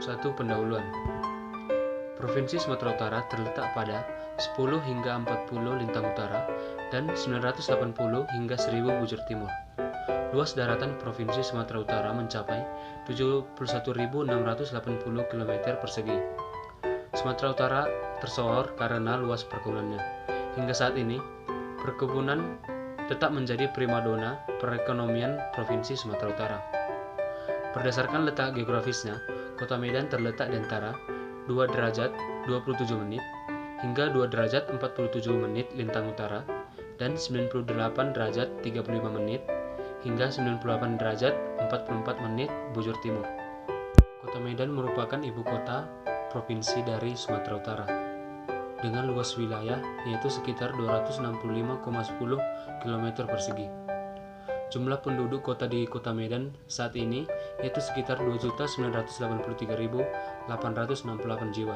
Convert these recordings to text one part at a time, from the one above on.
1. Pendahuluan. Provinsi Sumatera Utara terletak pada 10 hingga 40 lintang utara dan 980 hingga 1000 bujur timur. Luas daratan Provinsi Sumatera Utara mencapai 71.680 km persegi. Sumatera Utara tersohor karena luas perkebunannya. Hingga saat ini, perkebunan tetap menjadi primadona perekonomian Provinsi Sumatera Utara. Berdasarkan letak geografisnya, Kota Medan terletak di antara 2 derajat 27 menit hingga 2 derajat 47 menit lintang utara dan 98 derajat 35 menit hingga 98 derajat 44 menit bujur timur. Kota Medan merupakan ibu kota provinsi dari Sumatera Utara dengan luas wilayah yaitu sekitar 265,10 km persegi. Jumlah penduduk kota di Kota Medan saat ini yaitu sekitar 2.983.868 jiwa.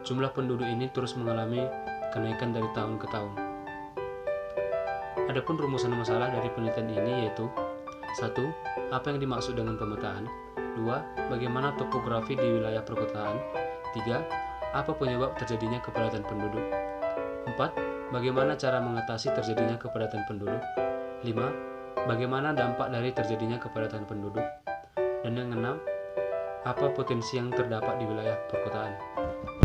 Jumlah penduduk ini terus mengalami kenaikan dari tahun ke tahun. Adapun rumusan masalah dari penelitian ini yaitu 1. Apa yang dimaksud dengan pemetaan? 2. Bagaimana topografi di wilayah perkotaan? 3. Apa penyebab terjadinya kepadatan penduduk? 4. Bagaimana cara mengatasi terjadinya kepadatan penduduk? 5. Bagaimana dampak dari terjadinya kepadatan penduduk? Dan yang keenam, apa potensi yang terdapat di wilayah perkotaan?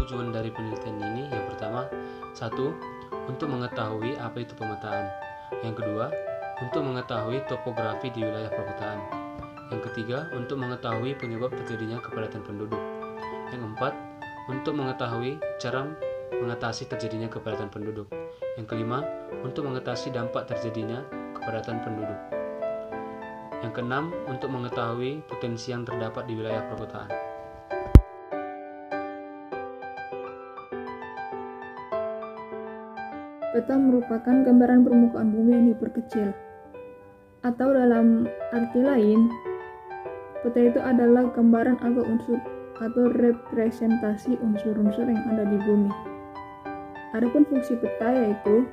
Tujuan dari penelitian ini yang pertama, 1. Untuk mengetahui apa itu pemetaan. Yang kedua, untuk mengetahui topografi di wilayah perkotaan. Yang ketiga, untuk mengetahui penyebab terjadinya kepadatan penduduk. Yang keempat, untuk mengetahui cara mengatasi terjadinya kepadatan penduduk. Yang kelima, untuk mengatasi dampak terjadinya kepadatan penduduk. Yang keenam, untuk mengetahui potensi yang terdapat di wilayah perkotaan. Peta merupakan gambaran permukaan bumi yang diperkecil. Atau dalam arti lain, peta itu adalah gambaran atau representasi unsur-unsur yang ada di bumi. Adapun fungsi peta yaitu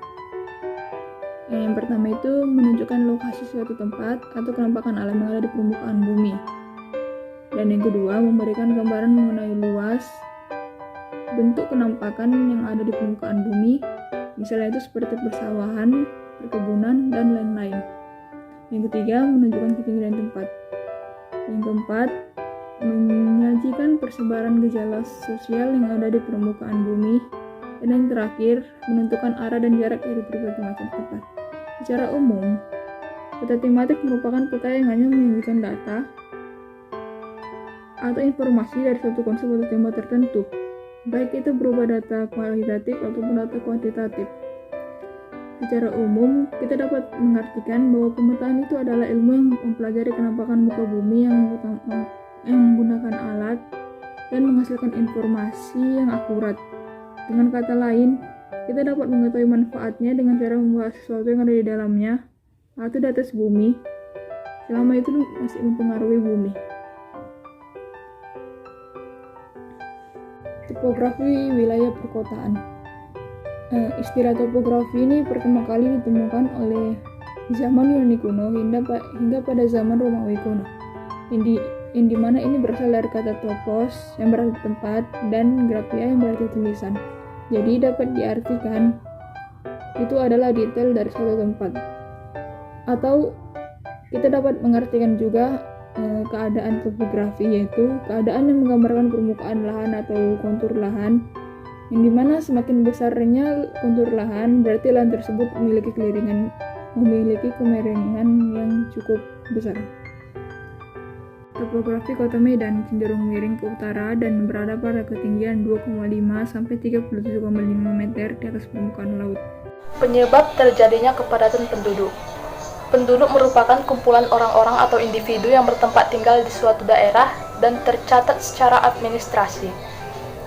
yang pertama itu menunjukkan lokasi suatu tempat atau kenampakan alam yang ada di permukaan bumi. Dan yang kedua memberikan gambaran mengenai luas bentuk kenampakan yang ada di permukaan bumi, misalnya itu seperti persawahan, perkebunan, dan lain-lain. Yang ketiga menunjukkan ketinggian tempat. Yang keempat menyajikan persebaran gejala sosial yang ada di permukaan bumi. Dan yang terakhir menentukan arah dan jarak dari berbagai macam tempat. Secara umum, peta tematik merupakan peta yang hanya menunjukkan data atau informasi dari suatu konsep atau tema tertentu, baik itu berupa data kualitatif ataupun data kuantitatif. Secara umum, kita dapat mengartikan bahwa pemetaan itu adalah ilmu yang mempelajari kenampakan muka bumi yang menggunakan alat dan menghasilkan informasi yang akurat. Dengan kata lain, kita dapat mengetahui manfaatnya dengan cara membahas sesuatu yang ada di dalamnya atau di atas bumi, selama itu masih mempengaruhi bumi. Topografi wilayah perkotaan. Istilah topografi ini pertama kali ditemukan oleh zaman Yunani kuno hingga pada zaman Romawi kuno. Yang dimana ini berasal dari kata topos yang berarti tempat dan graphia yang berarti tulisan. Jadi dapat diartikan itu adalah detail dari suatu tempat. Atau kita dapat mengartikan juga keadaan topografi, yaitu keadaan yang menggambarkan permukaan lahan atau kontur lahan, yang dimana semakin besarnya kontur lahan berarti lahan tersebut memiliki kemiringan yang cukup besar. Topografi Kota Medan cenderung miring ke utara dan berada pada ketinggian 2,5 sampai 37,5 meter di atas permukaan laut. Penyebab terjadinya kepadatan penduduk. Penduduk merupakan kumpulan orang-orang atau individu yang bertempat tinggal di suatu daerah dan tercatat secara administrasi.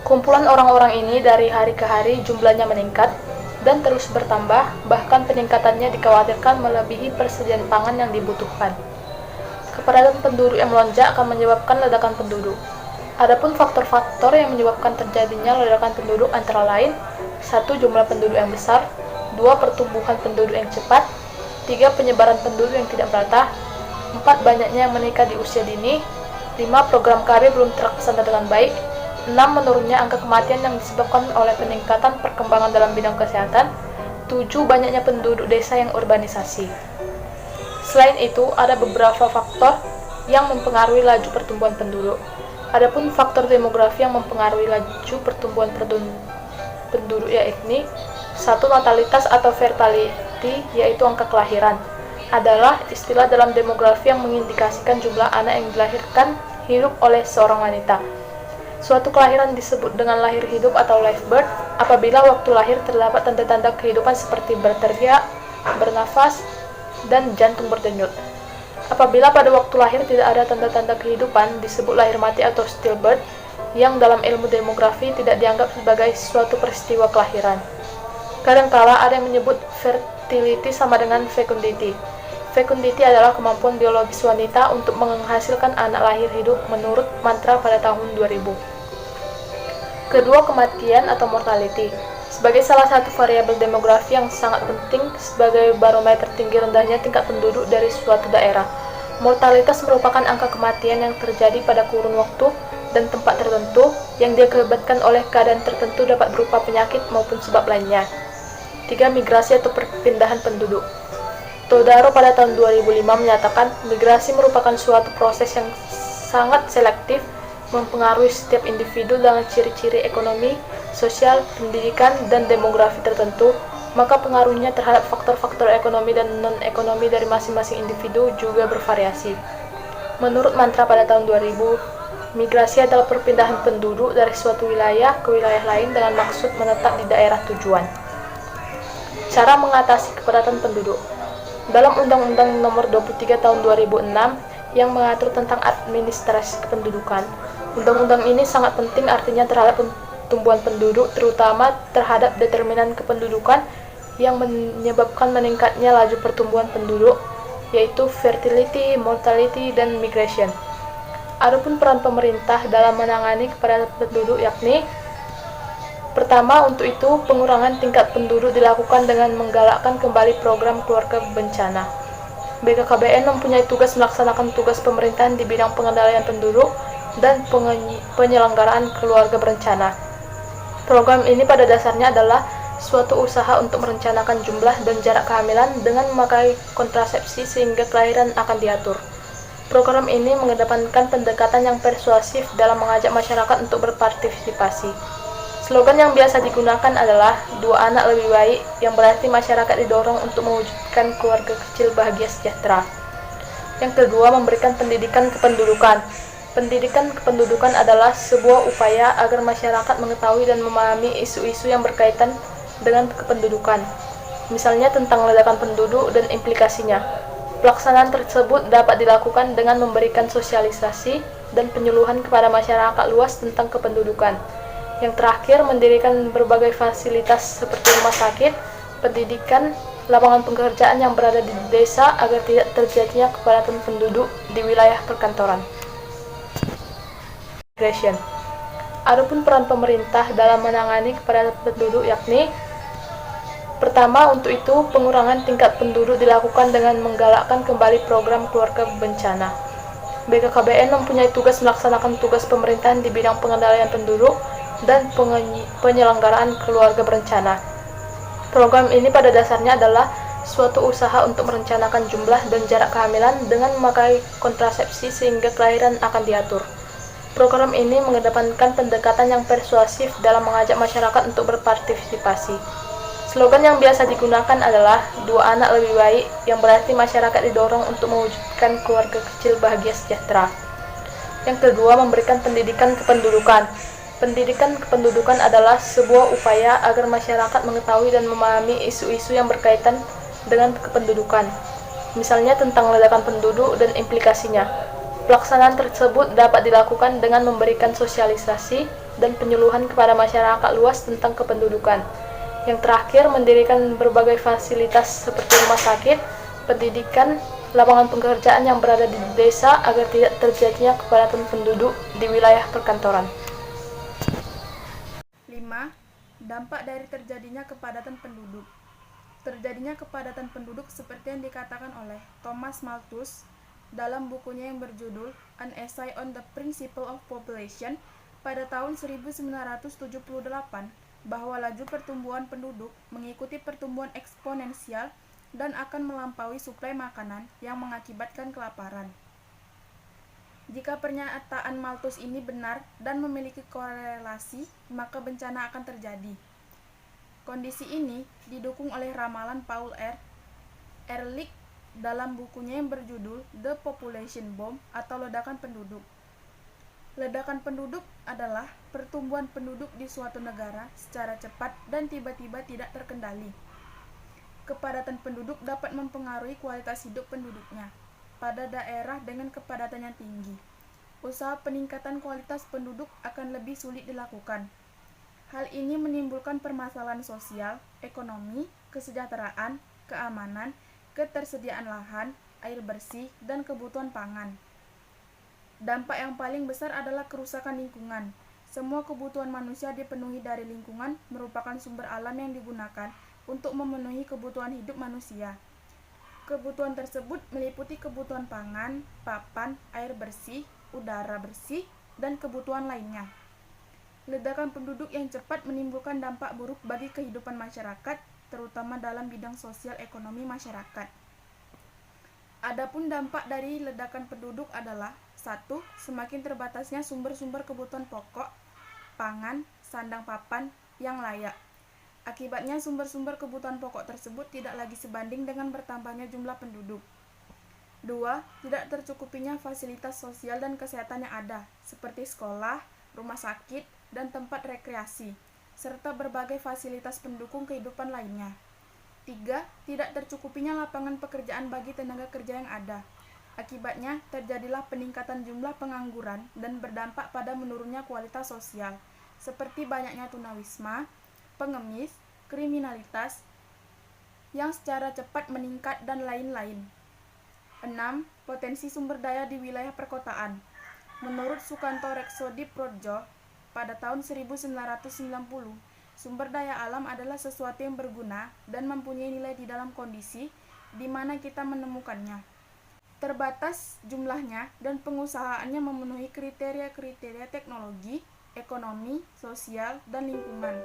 Kumpulan orang-orang ini dari hari ke hari jumlahnya meningkat dan terus bertambah, bahkan peningkatannya dikhawatirkan melebihi persediaan pangan yang dibutuhkan. Kepadatan penduduk yang melonjak akan menyebabkan ledakan penduduk. Adapun faktor-faktor yang menyebabkan terjadinya ledakan penduduk antara lain: 1. Jumlah penduduk yang besar, 2. Pertumbuhan penduduk yang cepat, 3. Penyebaran penduduk yang tidak merata, 4. Banyaknya yang menikah di usia dini, 5. Program KB belum terlaksana dengan baik. 6. Menurunnya angka kematian yang disebabkan oleh peningkatan perkembangan dalam bidang kesehatan. 7. Banyaknya penduduk desa yang urbanisasi. Selain itu, ada beberapa faktor yang mempengaruhi laju pertumbuhan penduduk. Adapun faktor demografi yang mempengaruhi laju pertumbuhan penduduk yakni 1. Natalitas atau fertility, yaitu angka kelahiran, adalah istilah dalam demografi yang mengindikasikan jumlah anak yang dilahirkan hidup oleh seorang wanita. Suatu kelahiran disebut dengan lahir hidup atau live birth apabila waktu lahir terdapat tanda-tanda kehidupan seperti berteriak, bernafas, dan jantung berdenyut. Apabila pada waktu lahir tidak ada tanda-tanda kehidupan, disebut lahir mati atau stillbirth, yang dalam ilmu demografi tidak dianggap sebagai suatu peristiwa kelahiran. Kadangkala ada yang menyebut fertility sama dengan fecundity. Fecundity adalah kemampuan biologis wanita untuk menghasilkan anak lahir hidup menurut mantra pada tahun 2000. Kedua, kematian atau mortality. Sebagai salah satu variabel demografi yang sangat penting sebagai barometer tinggi rendahnya tingkat penduduk dari suatu daerah. Mortalitas merupakan angka kematian yang terjadi pada kurun waktu dan tempat tertentu yang diakibatkan oleh keadaan tertentu, dapat berupa penyakit maupun sebab lainnya. 3. Migrasi atau perpindahan penduduk. Todaro pada tahun 2005 menyatakan migrasi merupakan suatu proses yang sangat selektif, mempengaruhi setiap individu dengan ciri-ciri ekonomi, sosial, pendidikan, dan demografi tertentu, maka pengaruhnya terhadap faktor-faktor ekonomi dan non-ekonomi dari masing-masing individu juga bervariasi. Menurut mantra pada tahun 2000, migrasi adalah perpindahan penduduk dari suatu wilayah ke wilayah lain dengan maksud menetap di daerah tujuan. Cara mengatasi kepadatan penduduk. Dalam Undang-Undang Nomor 23 Tahun 2006 yang mengatur tentang administrasi kependudukan, undang-undang ini sangat penting artinya terhadap pertumbuhan penduduk, terutama terhadap determinan kependudukan yang menyebabkan meningkatnya laju pertumbuhan penduduk, yaitu fertility, mortality, dan migration. Adapun peran pemerintah dalam menangani kepadatan penduduk yakni: pertama, untuk itu pengurangan tingkat penduduk dilakukan dengan menggalakkan kembali program keluarga berencana. BKKBN mempunyai tugas melaksanakan tugas pemerintahan di bidang pengendalian penduduk dan penyelenggaraan keluarga berencana. Program ini pada dasarnya adalah suatu usaha untuk merencanakan jumlah dan jarak kehamilan dengan memakai kontrasepsi sehingga kelahiran akan diatur. Program ini mengedepankan pendekatan yang persuasif dalam mengajak masyarakat untuk berpartisipasi. Slogan yang biasa digunakan adalah 2 anak lebih baik, yang berarti masyarakat didorong untuk mewujudkan keluarga kecil bahagia sejahtera. Yang kedua, memberikan pendidikan kependudukan. Pendidikan kependudukan adalah sebuah upaya agar masyarakat mengetahui dan memahami isu-isu yang berkaitan dengan kependudukan, misalnya tentang ledakan penduduk dan implikasinya. Pelaksanaan tersebut dapat dilakukan dengan memberikan sosialisasi dan penyuluhan kepada masyarakat luas tentang kependudukan. Yang terakhir, mendirikan berbagai fasilitas seperti rumah sakit, pendidikan, lapangan pekerjaan yang berada di desa agar tidak terjadinya kepadatan penduduk di wilayah perkantoran. Migration. Adapun peran pemerintah dalam menangani kepadatan penduduk yakni: pertama, untuk itu pengurangan tingkat penduduk dilakukan dengan menggalakkan kembali program keluarga berencana. BKKBN mempunyai tugas melaksanakan tugas pemerintahan di bidang pengendalian penduduk dan penyelenggaraan keluarga berencana. Program ini pada dasarnya adalah suatu usaha untuk merencanakan jumlah dan jarak kehamilan dengan memakai kontrasepsi sehingga kelahiran akan diatur. Program ini mengedepankan pendekatan yang persuasif dalam mengajak masyarakat untuk berpartisipasi. Slogan yang biasa digunakan adalah 2 anak lebih baik, yang berarti masyarakat didorong untuk mewujudkan keluarga kecil bahagia sejahtera. Yang kedua, memberikan pendidikan kependudukan. Pendidikan kependudukan adalah sebuah upaya agar masyarakat mengetahui dan memahami isu-isu yang berkaitan dengan kependudukan, misalnya tentang ledakan penduduk dan implikasinya. Pelaksanaan tersebut dapat dilakukan dengan memberikan sosialisasi dan penyuluhan kepada masyarakat luas tentang kependudukan. Yang terakhir, mendirikan berbagai fasilitas seperti rumah sakit, pendidikan, lapangan pekerjaan yang berada di desa agar tidak terjadinya kepadatan penduduk di wilayah perkantoran. 5. Dampak dari terjadinya kepadatan penduduk. Terjadinya kepadatan penduduk seperti yang dikatakan oleh Thomas Malthus dalam bukunya yang berjudul An Essay on the Principle of Population pada tahun 1978 bahwa laju pertumbuhan penduduk mengikuti pertumbuhan eksponensial dan akan melampaui suplai makanan yang mengakibatkan kelaparan. Jika pernyataan Malthus ini benar dan memiliki korelasi, maka bencana akan terjadi. Kondisi ini didukung oleh ramalan Paul Ehrlich dalam bukunya yang berjudul The Population Bomb atau ledakan penduduk. Ledakan penduduk adalah pertumbuhan penduduk di suatu negara secara cepat dan tiba-tiba tidak terkendali. Kepadatan penduduk dapat mempengaruhi kualitas hidup penduduknya. Pada daerah dengan kepadatan yang tinggi, usaha peningkatan kualitas penduduk akan lebih sulit dilakukan. Hal ini menimbulkan permasalahan sosial, ekonomi, kesejahteraan, keamanan, ketersediaan lahan, air bersih, dan kebutuhan pangan. Dampak yang paling besar adalah kerusakan lingkungan. Semua kebutuhan manusia dipenuhi dari lingkungan merupakan sumber alam yang digunakan untuk memenuhi kebutuhan hidup manusia. Kebutuhan tersebut meliputi kebutuhan pangan, papan, air bersih, udara bersih, dan kebutuhan lainnya. Ledakan penduduk yang cepat menimbulkan dampak buruk bagi kehidupan masyarakat, terutama dalam bidang sosial ekonomi masyarakat. Adapun dampak dari ledakan penduduk adalah 1. Semakin terbatasnya sumber-sumber kebutuhan pokok, pangan, sandang papan yang layak. Akibatnya sumber-sumber kebutuhan pokok tersebut tidak lagi sebanding dengan bertambahnya jumlah penduduk. 2. Tidak tercukupinya fasilitas sosial dan kesehatan yang ada, seperti sekolah, rumah sakit, dan tempat rekreasi, serta berbagai fasilitas pendukung kehidupan lainnya. 3. Tidak tercukupinya lapangan pekerjaan bagi tenaga kerja yang ada. Akibatnya, terjadilah peningkatan jumlah pengangguran dan berdampak pada menurunnya kualitas sosial, seperti banyaknya tunawisma, pengemis, kriminalitas yang secara cepat meningkat, dan lain-lain. 6. Potensi sumber daya di wilayah perkotaan. Menurut Sukanto Reksodiprodjo, pada tahun 1990, sumber daya alam adalah sesuatu yang berguna dan mempunyai nilai di dalam kondisi di mana kita menemukannya. Terbatas jumlahnya dan pengusahaannya memenuhi kriteria-kriteria teknologi, ekonomi, sosial, dan lingkungan.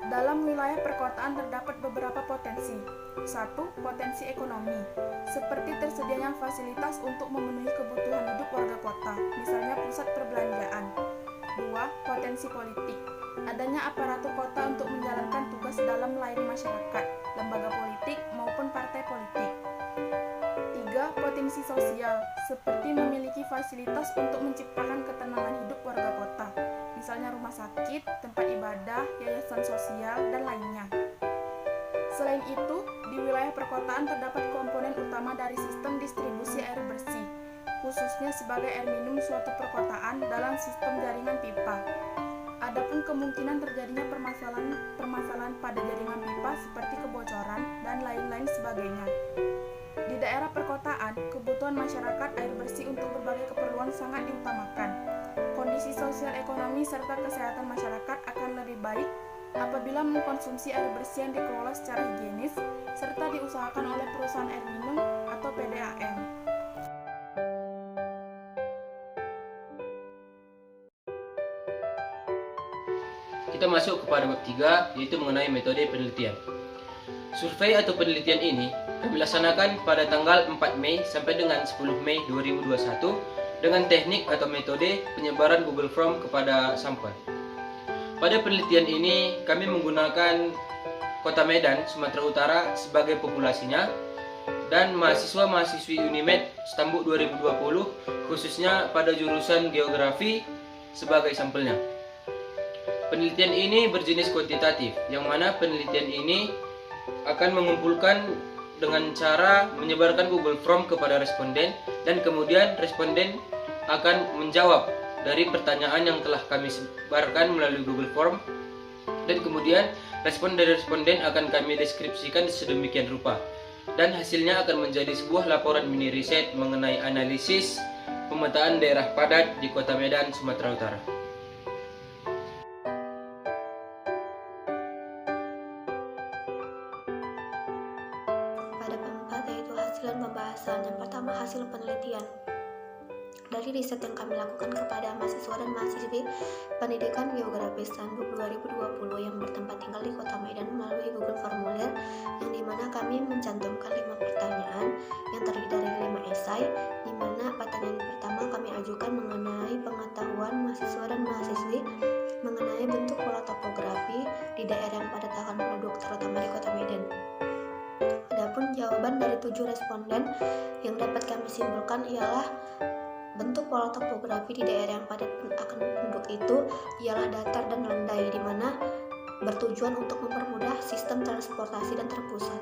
Dalam wilayah perkotaan terdapat beberapa potensi. 1. Potensi ekonomi, seperti tersedianya fasilitas untuk memenuhi kebutuhan hidup warga kota, misalnya pusat perbelanjaan. 2. Potensi politik, adanya aparatur kota untuk menjalankan tugas dalam melayani masyarakat, lembaga politik, maupun partai politik. 3. Potensi sosial, seperti memiliki fasilitas untuk menciptakan ketenangan hidup warga kota, misalnya rumah sakit, tempat ibadah, yayasan sosial, dan lainnya. Selain itu, di wilayah perkotaan terdapat komponen utama dari sistem distribusi air bersih, khususnya sebagai air minum suatu perkotaan dalam sistem jaringan pipa. Adapun kemungkinan terjadinya permasalahan pada jaringan pipa seperti kebocoran dan lain-lain sebagainya. Di daerah perkotaan, kebutuhan masyarakat air bersih untuk berbagai keperluan sangat diutamakan. Kondisi sosial ekonomi serta kesehatan masyarakat akan lebih baik apabila mengkonsumsi air bersih yang dikelola secara higienis serta diusahakan oleh perusahaan air minum atau PDAM. Kita masuk kepada bab 3, yaitu mengenai metode penelitian. Survei atau penelitian ini kami laksanakan pada tanggal 4 Mei sampai dengan 10 Mei 2021 dengan teknik atau metode penyebaran Google Form kepada sampel. Pada penelitian ini kami menggunakan Kota Medan, Sumatera Utara sebagai populasinya dan mahasiswa-mahasiswi Unimed Stambuk 2020 khususnya pada jurusan geografi sebagai sampelnya. Penelitian ini berjenis kuantitatif, yang mana penelitian ini akan mengumpulkan dengan cara menyebarkan Google Form kepada responden dan kemudian responden akan menjawab dari pertanyaan yang telah kami sebarkan melalui Google Form dan kemudian respon dari responden akan kami deskripsikan sedemikian rupa dan hasilnya akan menjadi sebuah laporan mini riset mengenai analisis pemetaan daerah padat di Kota Medan, Sumatera Utara. Pada bab 4 yaitu hasil dan pembahasan. Yang pertama dari riset yang kami lakukan kepada mahasiswa dan mahasiswi Pendidikan Geografis Handbook 2020 yang bertempat tinggal di Kota Medan melalui Google Formulir, yang dimana kami mencantumkan 5 pertanyaan yang terdiri dari 5 esai, di mana pertanyaan pertama kami ajukan mengenai pengetahuan mahasiswa dan mahasiswi mengenai bentuk pola topografi di daerah yang padat akan penduduk, terutama di Kota Medan. Adapun jawaban dari 7 responden yang dapat kami simpulkan ialah bentuk pola topografi di daerah yang padat akan penduduk itu ialah datar dan landai, di mana bertujuan untuk mempermudah sistem transportasi dan terpusat.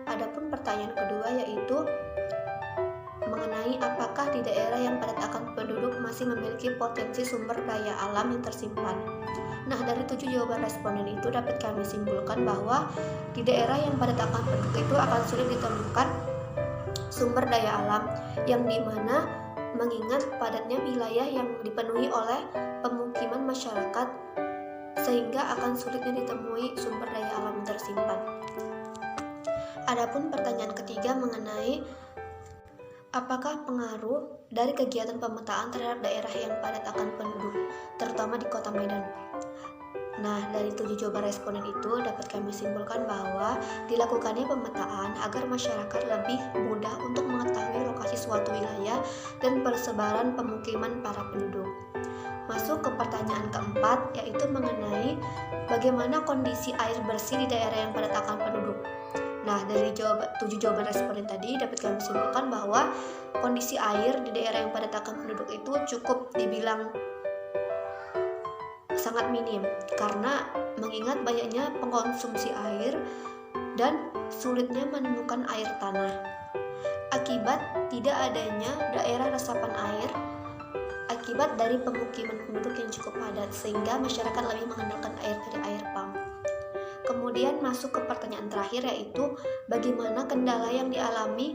Adapun pertanyaan kedua yaitu mengenai apakah di daerah yang padat akan penduduk masih memiliki potensi sumber daya alam yang tersimpan. Nah, dari 7 jawaban responden itu dapat kami simpulkan bahwa di daerah yang padat akan penduduk itu akan sulit ditemukan sumber daya alam, yang dimana mengingat padatnya wilayah yang dipenuhi oleh pemukiman masyarakat, sehingga akan sulitnya ditemui sumber daya alam tersimpan. Adapun pertanyaan ketiga mengenai apakah pengaruh dari kegiatan pemetaan terhadap daerah yang padat akan penduduk, terutama di Kota Medan. Nah, dari 7 jawaban responden itu dapat kami simpulkan bahwa dilakukannya pemetaan agar masyarakat lebih mudah untuk mengetahui lokasi suatu wilayah dan persebaran pemukiman para penduduk. Masuk ke pertanyaan keempat, yaitu mengenai bagaimana kondisi air bersih di daerah yang padat akan penduduk. Nah, dari 7 jawaban responden tadi dapat kami simpulkan bahwa kondisi air di daerah yang padat akan penduduk itu cukup dibilang sangat minim, karena mengingat banyaknya pengkonsumsi air dan sulitnya menemukan air tanah. Akibat tidak adanya daerah resapan air akibat dari pemukiman penduduk yang cukup padat, sehingga masyarakat lebih mengandalkan air dari air pump. Kemudian masuk ke pertanyaan terakhir, yaitu bagaimana kendala yang dialami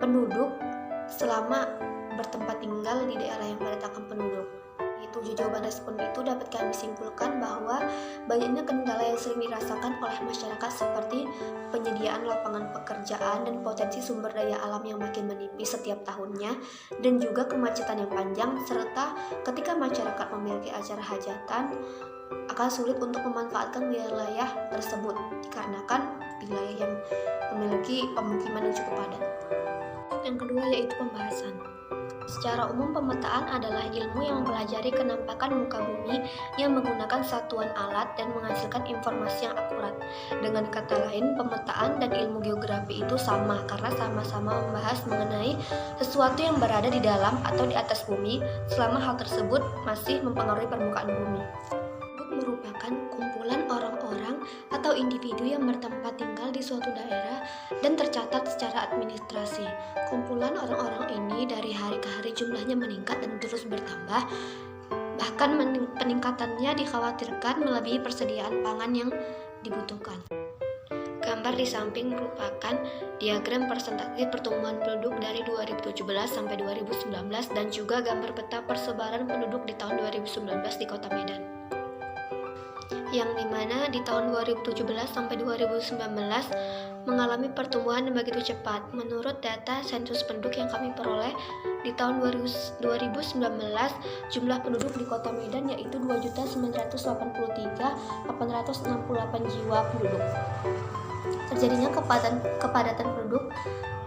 penduduk selama bertempat tinggal di daerah yang padat akan penduduk. 7 jawaban respon itu dapat kami simpulkan bahwa banyaknya kendala yang sering dirasakan oleh masyarakat seperti penyediaan lapangan pekerjaan dan potensi sumber daya alam yang makin menipis setiap tahunnya, dan juga kemacetan yang panjang, serta ketika masyarakat memiliki acara hajatan akan sulit untuk memanfaatkan wilayah tersebut dikarenakan wilayah yang memiliki pemukiman yang cukup padat. Yang kedua yaitu pembahasan. Secara umum, pemetaan adalah ilmu yang mempelajari kenampakan muka bumi yang menggunakan satuan alat dan menghasilkan informasi yang akurat. Dengan kata lain, pemetaan dan ilmu geografi itu sama karena sama-sama membahas mengenai sesuatu yang berada di dalam atau di atas bumi selama hal tersebut masih mempengaruhi permukaan bumi. Merupakan kumpulan orang-orang atau individu yang bertempat tinggal di suatu daerah dan tercatat secara administrasi. Kumpulan orang-orang ini dari hari ke hari jumlahnya meningkat dan terus bertambah. Bahkan peningkatannya dikhawatirkan melebihi persediaan pangan yang dibutuhkan. Gambar di samping merupakan diagram persentase pertumbuhan penduduk dari 2017 sampai 2019 dan juga gambar peta persebaran penduduk di tahun 2019 di Kota Medan. Yang dimana di tahun 2017 sampai 2019 mengalami pertumbuhan yang begitu cepat. Menurut data sensus penduduk yang kami peroleh di tahun 2019, jumlah penduduk di Kota Medan yaitu 2.983.868 jiwa penduduk. Terjadinya kepadatan penduduk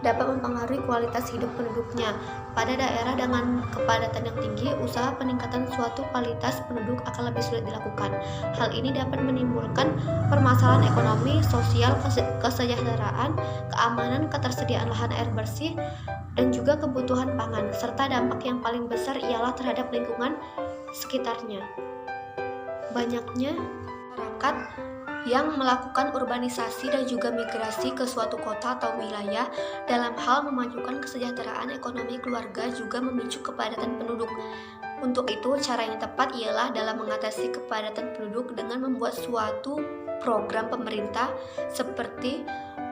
dapat mempengaruhi kualitas hidup penduduknya. Pada daerah dengan kepadatan yang tinggi, usaha peningkatan suatu kualitas penduduk akan lebih sulit dilakukan. Hal ini dapat menimbulkan permasalahan ekonomi, sosial, kesejahteraan, keamanan, ketersediaan lahan air bersih, dan juga kebutuhan pangan, serta dampak yang paling besar ialah terhadap lingkungan sekitarnya. Banyaknya masyarakat yang melakukan urbanisasi dan juga migrasi ke suatu kota atau wilayah dalam hal memajukan kesejahteraan ekonomi keluarga juga memicu kepadatan penduduk. Untuk itu, cara yang tepat ialah dalam mengatasi kepadatan penduduk dengan membuat suatu program pemerintah seperti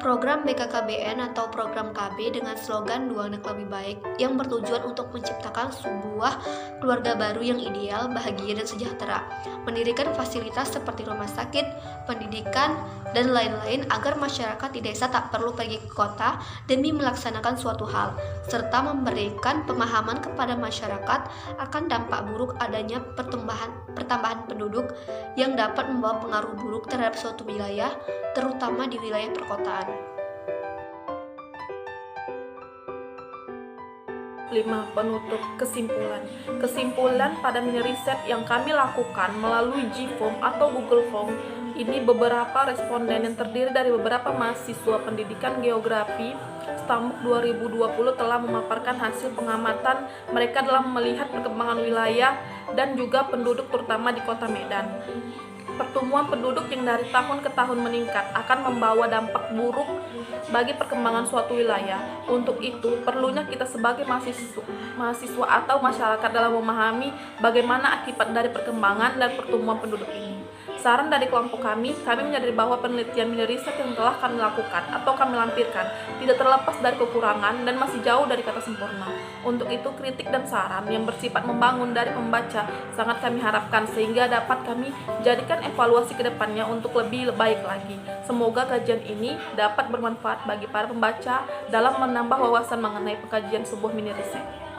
Program BKKBN atau program KB dengan slogan Dua Anak Lebih Baik yang bertujuan untuk menciptakan sebuah keluarga baru yang ideal, bahagia, dan sejahtera. Mendirikan fasilitas seperti rumah sakit, pendidikan, dan lain-lain agar masyarakat di desa tak perlu pergi ke kota demi melaksanakan suatu hal, serta memberikan pemahaman kepada masyarakat akan dampak buruk adanya pertambahan penduduk yang dapat membawa pengaruh buruk terhadap suatu wilayah, terutama di wilayah perkotaan. 5. Penutup. Kesimpulan pada mini riset yang kami lakukan melalui G-Form atau Google Form ini, beberapa responden yang terdiri dari beberapa mahasiswa pendidikan geografi STAMUK 2020 telah memaparkan hasil pengamatan mereka dalam melihat perkembangan wilayah dan juga penduduk terutama di Kota Medan. Pertumbuhan penduduk yang dari tahun ke tahun meningkat akan membawa dampak buruk bagi perkembangan suatu wilayah. Untuk itu, perlunya kita sebagai mahasiswa atau masyarakat dalam memahami bagaimana akibat dari perkembangan dan pertumbuhan penduduk ini. Saran dari kelompok kami menyadari bahwa penelitian mini riset yang telah kami lakukan atau kami lampirkan tidak terlepas dari kekurangan dan masih jauh dari kata sempurna. Untuk itu, kritik dan saran yang bersifat membangun dari pembaca sangat kami harapkan sehingga dapat kami jadikan evaluasi ke depannya untuk lebih baik lagi. Semoga kajian ini dapat bermanfaat bagi para pembaca dalam menambah wawasan mengenai pengkajian sebuah mini riset.